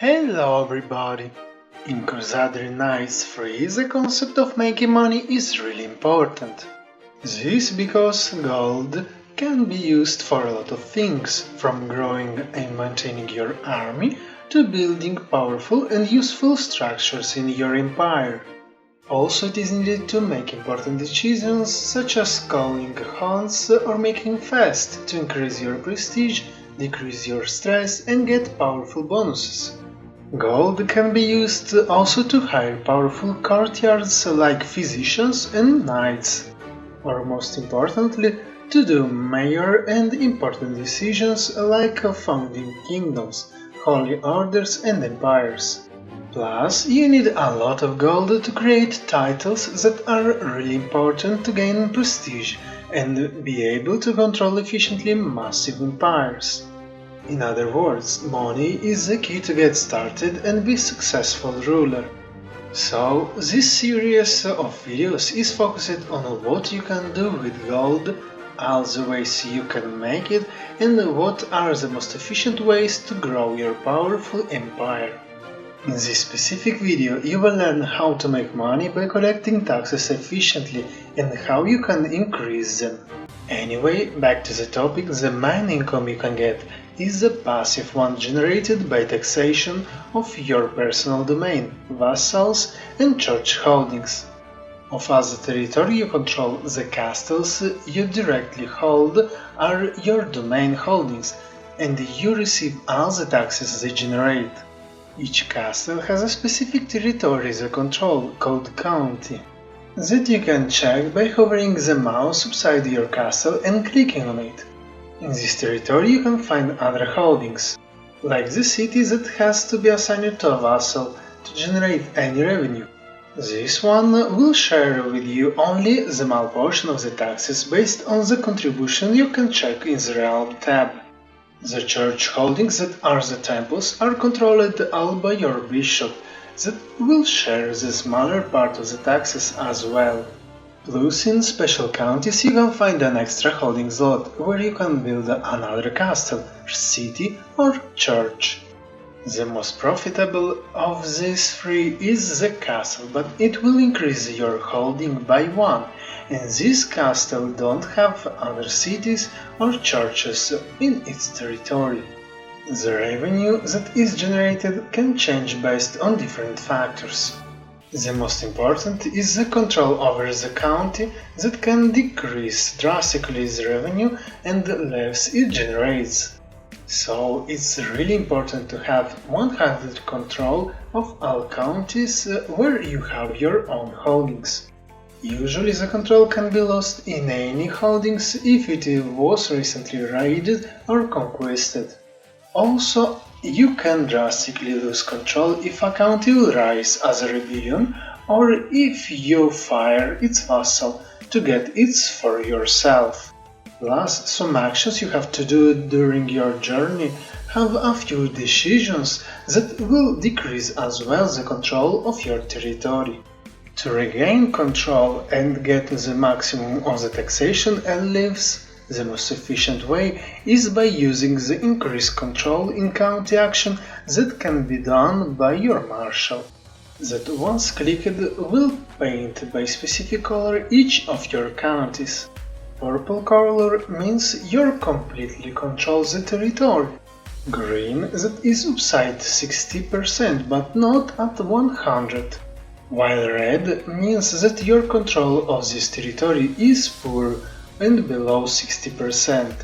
Hello everybody! In Crusader Knights 3 the concept of making money is really important. This because gold can be used for a lot of things, from growing and maintaining your army to building powerful and useful structures in your empire. Also it is needed to make important decisions such as calling hunts or making fast to increase your prestige, decrease your stress and get powerful bonuses. Gold can be used also to hire powerful courtiers like physicians and knights, or most importantly, to do major and important decisions like founding kingdoms, holy orders and empires. Plus, you need a lot of gold to create titles that are really important to gain prestige and be able to control efficiently massive empires. In other words, money is the key to get started and be a successful ruler. So, this series of videos is focused on what you can do with gold, all the ways you can make it, and what are the most efficient ways to grow your powerful empire. In this specific video, you will learn how to make money by collecting taxes efficiently and how you can increase them. Anyway, back to the topic, the main income you can get is the passive one generated by taxation of your personal domain, vassals and church holdings. Of all the territory you control, the castles you directly hold are your domain holdings, and you receive all the taxes they generate. Each castle has a specific territory they control, called county, that you can check by hovering the mouse beside your castle and clicking on it. In this territory you can find other holdings, like the city that has to be assigned to a vassal to generate any revenue. This one will share with you only the small portion of the taxes based on the contribution you can check in the Realm tab. The church holdings that are the temples are controlled all by your bishop, that will share the smaller part of the taxes as well. Plus, in special counties you can find an extra holding slot where you can build another castle, city or church. The most profitable of these three is the castle, but it will increase your holding by one, and this castle don't have other cities or churches in its territory. The revenue that is generated can change based on different factors. The most important is the control over the county that can decrease drastically the revenue and the levies it generates. So it's really important to have 100% control of all counties where you have your own holdings. Usually the control can be lost in any holdings if it was recently raided or conquered. Also, you can drastically lose control if a county will rise as a rebellion or if you fire its vassal to get it for yourself. Plus, some actions you have to do during your journey have a few decisions that will decrease as well the control of your territory. To regain control and get the maximum of the taxation and levies, the most efficient way is by using the increased control in county action that can be done by your Marshal, that once clicked will paint by specific color each of your counties. Purple color means you completely control the territory. Green that is upside 60% but not at 100. While red means that your control of this territory is poor and below 60%.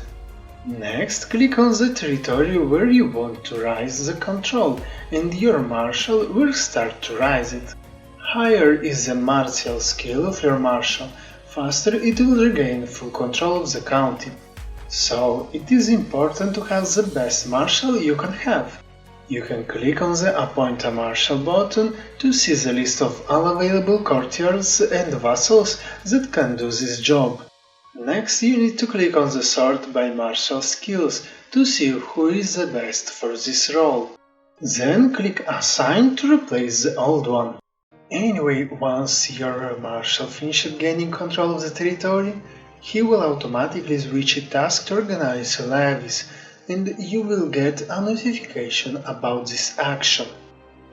Next, click on the territory where you want to raise the control and your Marshal will start to raise it. Higher is the martial skill of your Marshal, faster it will regain full control of the county. So, it is important to have the best Marshal you can have. You can click on the Appoint a Marshal button to see the list of all available courtiers and vassals that can do this job. Next, you need to click on the Sort by Marshal Skills to see who is the best for this role. Then click Assign to replace the old one. Anyway, once your Marshal finished gaining control of the territory, he will automatically switch a task to organize levies, and you will get a notification about this action.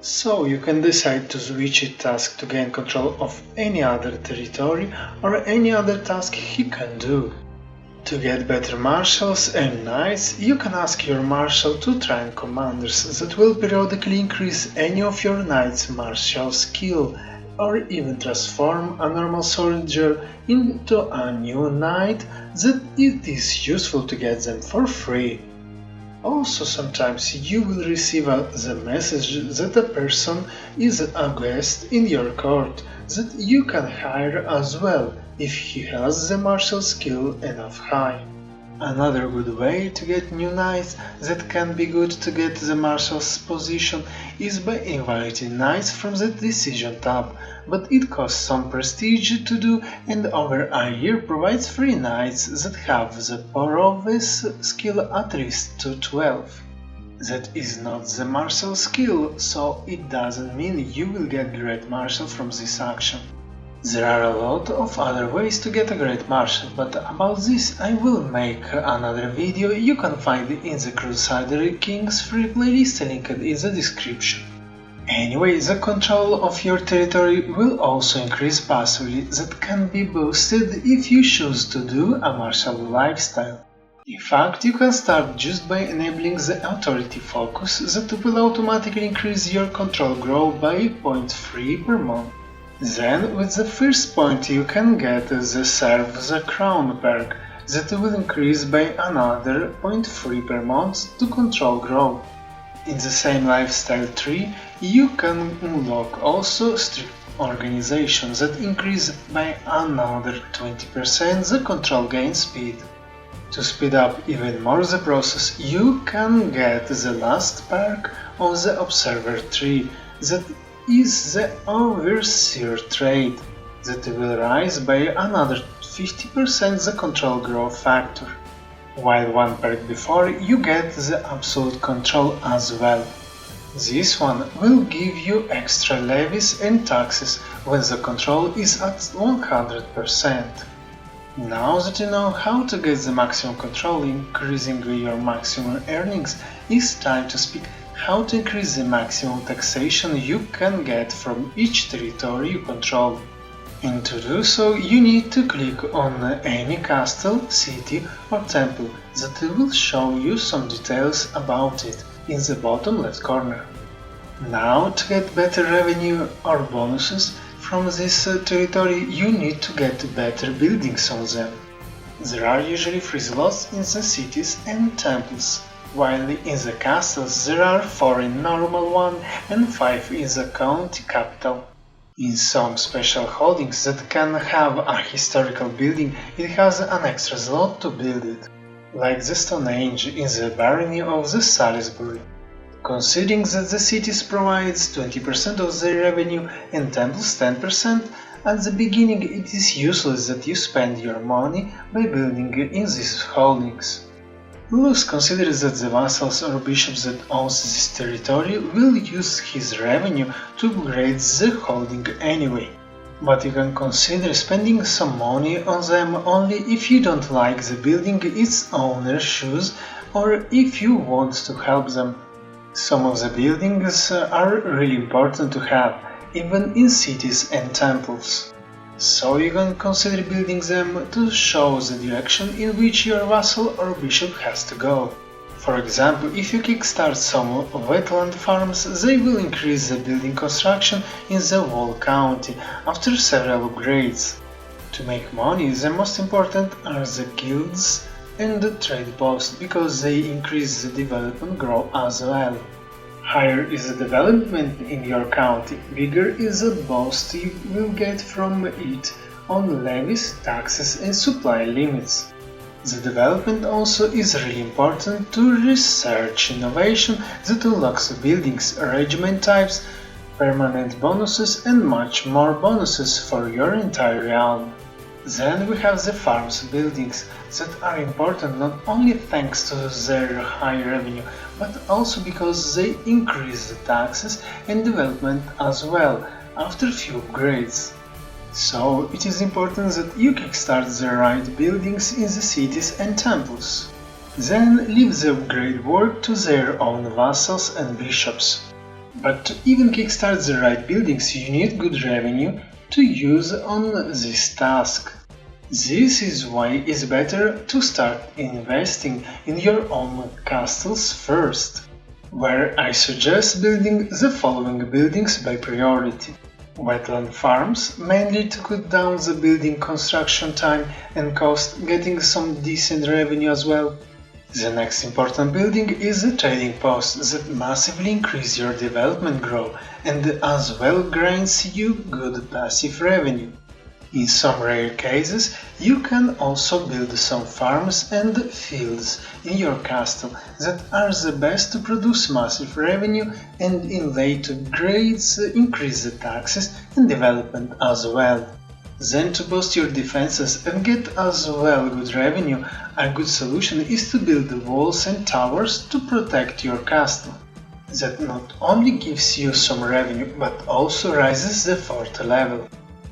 So you can decide to switch a task to gain control of any other territory or any other task you can do. To get better marshals and knights, you can ask your marshal to train commanders that will periodically increase any of your knight's martial skill, or even transform a normal soldier into a new knight that it is useful to get them for free. Also, sometimes you will receive the message that a person is a guest in your court that you can hire as well if he has the martial skill enough high. Another good way to get new knights that can be good to get the marshal's position is by inviting knights from the decision tab, but it costs some prestige to do and over a year provides free knights that have the province skill at least to 12. That is not the martial skill, so it doesn't mean you will get great marshal from this action. There are a lot of other ways to get a great marshal, but about this I will make another video you can find in the Crusader Kings free playlist linked in the description. Anyway, the control of your territory will also increase passively that can be boosted if you choose to do a martial lifestyle. In fact, you can start just by enabling the authority focus that will automatically increase your control growth by 0.3 per month. Then, with the first point you can get the Serve the Crown perk that will increase by another 0.3 per month to control growth. In the same lifestyle tree, you can unlock also strict organization that increase by another 20% the control gain speed. To speed up even more the process, you can get the last perk of the Observer tree that is the Overseer trait that will rise by another 50% the control growth factor, while one perk before you get the Absolute Control as well. This one will give you extra levies and taxes when the control is at 100%. Now that you know how to get the maximum control, increasing your maximum earnings, it's time to speak how to increase the maximum taxation you can get from each territory you control. And to do so, you need to click on any castle, city or temple that will show you some details about it in the bottom left corner. Now, to get better revenue or bonuses from this territory, you need to get better buildings on them. There are usually 3 slots in the cities and temples, while in the castles there are 4 in normal one and 5 in the county capital. In some special holdings that can have a historical building, it has an extra slot to build it, like the Stone Age in the barony of the Salisbury. Considering that the cities provides 20% of their revenue and temples 10%, at the beginning it is useless that you spend your money by building in these holdings. Luz considers that the vassals or bishops that owns this territory will use his revenue to upgrade the holding anyway, but you can consider spending some money on them only if you don't like the building its owner chooses or if you want to help them. Some of the buildings are really important to have, even in cities and temples. So you can consider building them to show the direction in which your vassal or bishop has to go. For example, if you kickstart some wetland farms, they will increase the building construction in the whole county after several upgrades. To make money, the most important are the guilds and the trade posts, because they increase the development growth as well. Higher is the development in your county, bigger is the boost you will get from it on levies, taxes and supply limits. The development also is really important to research innovation that unlocks buildings, regiment types, permanent bonuses and much more bonuses for your entire realm. Then we have the farms buildings that are important not only thanks to their high revenue, but also because they increase the taxes and development as well after few upgrades. So it is important that you kickstart the right buildings in the cities and temples. Then leave the upgrade work to their own vassals and bishops. But to even kickstart the right buildings, you need good revenue to use on this task. This is why it's better to start investing in your own castles first, where I suggest building the following buildings by priority. Wetland farms, mainly to cut down the building construction time and cost, getting some decent revenue as well. The next important building is a trading post that massively increase your development growth and as well grants you good passive revenue. In some rare cases, you can also build some farms and fields in your castle that are the best to produce massive revenue and in later grades increase the taxes and development as well. Then to boost your defenses and get as well good revenue, a good solution is to build walls and towers to protect your castle. That not only gives you some revenue but also raises the fort level.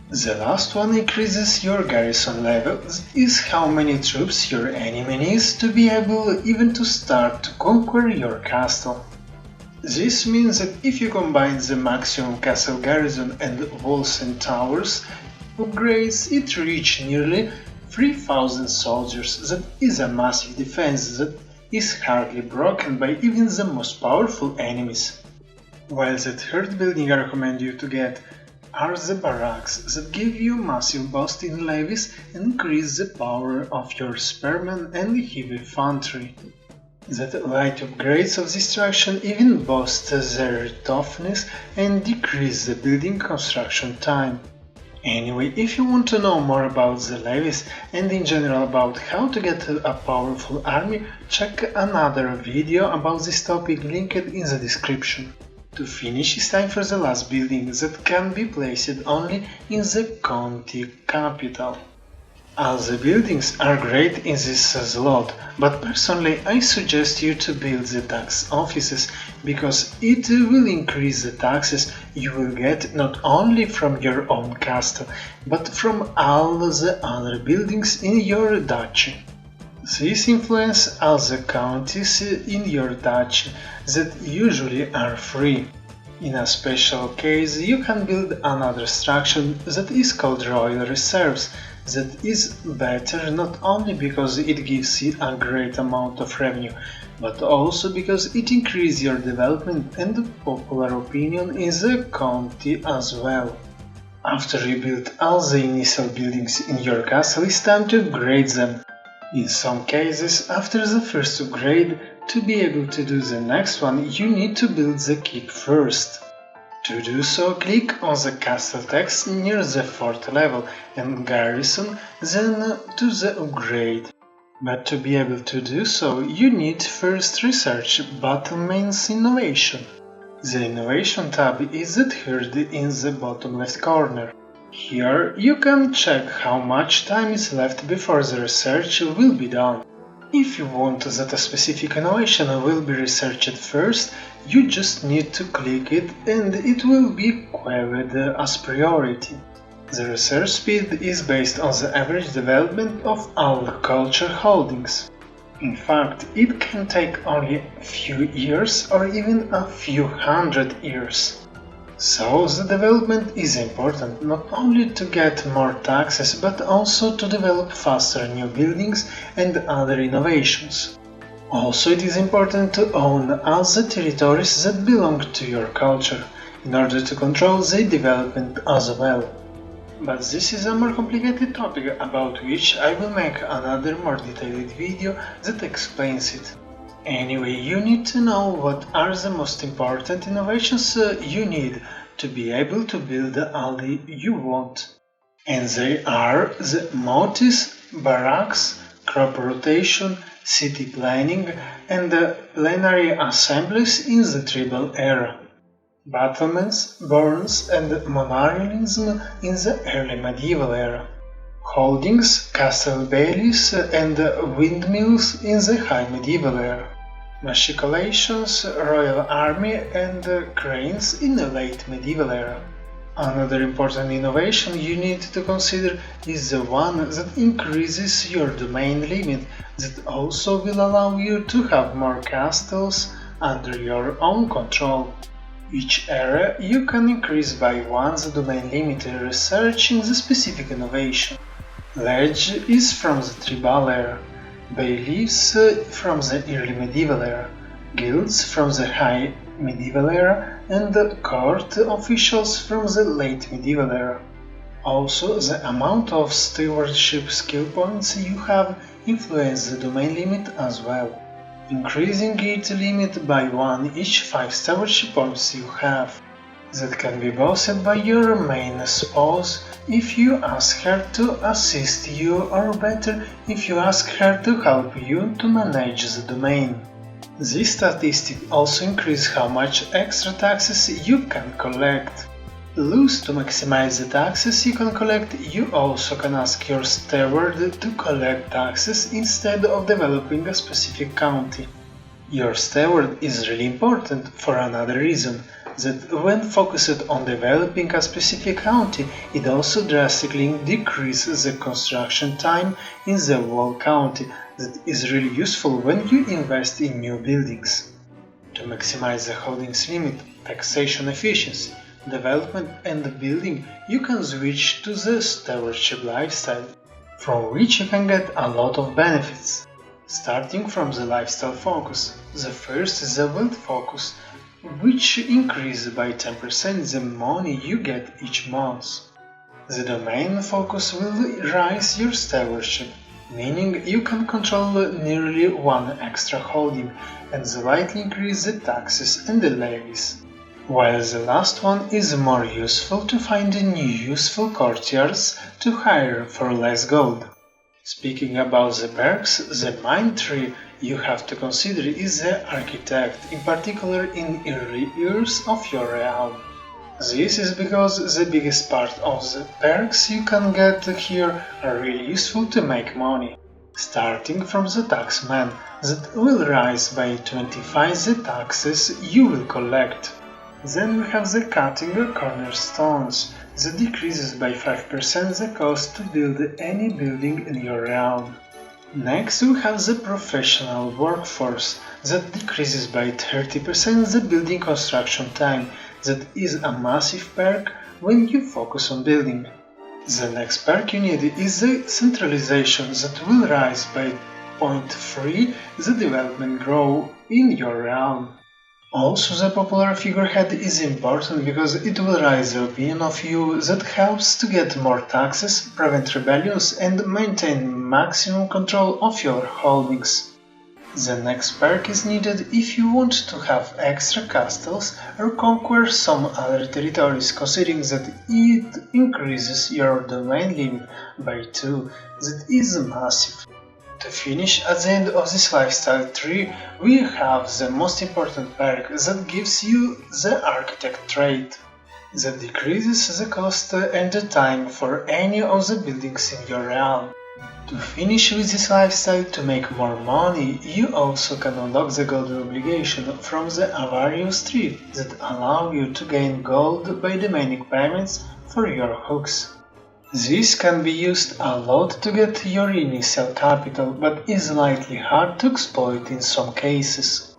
The last one increases your garrison level. This is how many troops your enemy needs to be able even to start to conquer your castle. This means that if you combine the maximum castle garrison and walls and towers upgrades, it reaches nearly 3000 soldiers. That is a massive defense that is hardly broken by even the most powerful enemies. While the third building I recommend you to get are the barracks that give you massive boost in levies and increase the power of your spearmen and heavy infantry. That light upgrades of destruction even boost their toughness and decrease the building construction time. Anyway, if you want to know more about the levies and in general about how to get a powerful army, check another video about this topic linked in the description. To finish, it's time for the last building that can be placed only in the county capital. All the buildings are great in this slot, but personally I suggest you to build the tax offices because it will increase the taxes you will get not only from your own castle, but from all the other buildings in your duchy. This influences all the counties in your duchy that usually are free. In a special case, you can build another structure that is called Royal Reserves, that is better not only because it gives you a great amount of revenue, but also because it increases your development and popular opinion in the county as well. After you build all the initial buildings in your castle, it's time to upgrade them. In some cases, after the first upgrade, to be able to do the next one, you need to build the keep first. To do so, click on the castle text near the fort level and garrison, then to the upgrade. But to be able to do so, you need first research Battleman's Innovation. The Innovation tab is the third in the bottom left corner. Here you can check how much time is left before the research will be done. If you want that a specific innovation will be researched first, you just need to click it and it will be queried as priority. The research speed is based on the average development of all culture holdings. In fact, it can take only a few years or even a few hundred years. So the development is important not only to get more taxes but also to develop faster new buildings and other innovations. Also it is important to own all the territories that belong to your culture in order to control the development as well. But this is a more complicated topic about which I will make another more detailed video that explains it. Anyway, you need to know what are the most important innovations you need to be able to build the alley you want. And they are the motis, barracks, crop rotation, city planning, and the plenary assemblies in the tribal era. Battlements, burns, and monarchialism in the early medieval era. Holdings, castle bailies, and windmills in the high medieval era. Machicolations, royal army, and cranes in the late medieval era. Another important innovation you need to consider is the one that increases your domain limit, that also will allow you to have more castles under your own control. Each area you can increase by one the domain limit researching the specific innovation. Ledge is from the tribal era, bailiffs from the early medieval era, guilds from the high medieval era, and the court officials from the late medieval era. Also, the amount of stewardship skill points you have influences the domain limit as well, increasing its limit by 1 each 5 stewardship points you have. That can be boosted by your main spouse if you ask her to assist you, or better, if you ask her to help you to manage the domain. This statistic also increases how much extra taxes you can collect. Loose to maximize the taxes you can collect, you also can ask your steward to collect taxes instead of developing a specific county. Your steward is really important for another reason, that when focused on developing a specific county, it also drastically decreases the construction time in the whole county. That is really useful when you invest in new buildings. To maximize the holdings limit, taxation efficiency, development and building, you can switch to the stewardship lifestyle, from which you can get a lot of benefits. Starting from the lifestyle focus, the first is the wealth focus, which increases by 10% the money you get each month. The domain focus will raise your stewardship, meaning you can control nearly one extra holding and slightly increase the taxes and the levies. While the last one is more useful to find new useful courtiers to hire for less gold. Speaking about the perks, the main tree you have to consider is the architect, in particular in early years of your realm. This is because the biggest part of the perks you can get here are really useful to make money. Starting from the taxman, that will rise by 25 the taxes you will collect. Then we have the cutting cornerstones, that decreases by 5% the cost to build any building in your realm. Next we have the professional workforce, that decreases by 30% the building construction time, that is a massive perk when you focus on building. The next perk you need is the centralization, that will rise by 0.3 the development growth in your realm. Also, the popular figurehead is important because it will raise the opinion of you, that helps to get more taxes, prevent rebellions and maintain maximum control of your holdings. The next perk is needed if you want to have extra castles or conquer some other territories, considering that it increases your domain limit by 2, that is massive. To finish, at the end of this lifestyle tree, we have the most important perk that gives you the architect trait, that decreases the cost and the time for any of the buildings in your realm. To finish with this lifestyle to make more money, you also can unlock the gold obligation from the Avarius tree that allow you to gain gold by demanding payments for your hooks. This can be used a lot to get your initial capital, but is slightly hard to exploit in some cases.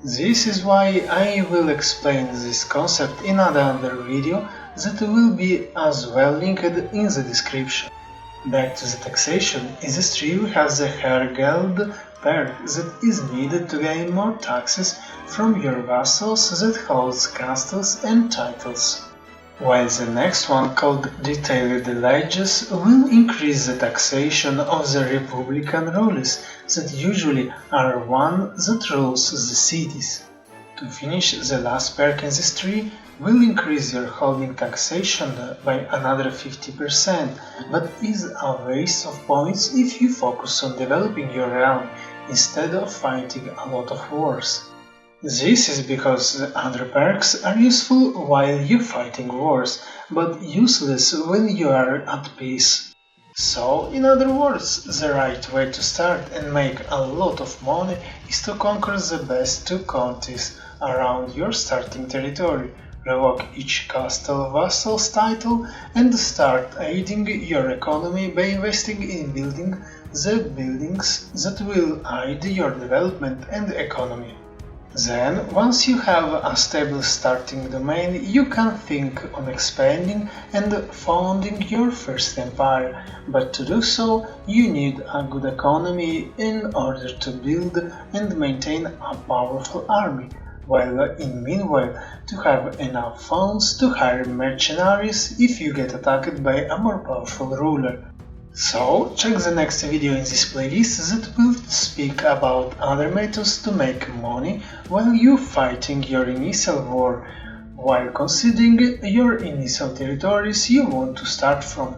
This is why I will explain this concept in another video that will be as well linked in the description. Back to the taxation, in this tree we have the Hergeld perk that is needed to gain more taxes from your vassals that holds castles and titles. While the next one, called Detailed Ledges, will increase the taxation of the Republican rulers that usually are one that rules the cities. To finish, the last perk in this tree will increase your holding taxation by another 50%, but is a waste of points if you focus on developing your realm instead of fighting a lot of wars. This is because the other perks are useful while you're fighting wars, but useless when you are at peace. So, in other words, the right way to start and make a lot of money is to conquer the best 2 counties around your starting territory, revoke each castle vassal's title, and start aiding your economy by investing in building the buildings that will aid your development and economy. Then, once you have a stable starting domain, you can think on expanding and founding your first empire, but to do so, you need a good economy in order to build and maintain a powerful army, while in meanwhile to have enough funds to hire mercenaries if you get attacked by a more powerful ruler. So, check the next video in this playlist that will speak about other methods to make money while you fighting your initial war, while considering your initial territories you want to start from.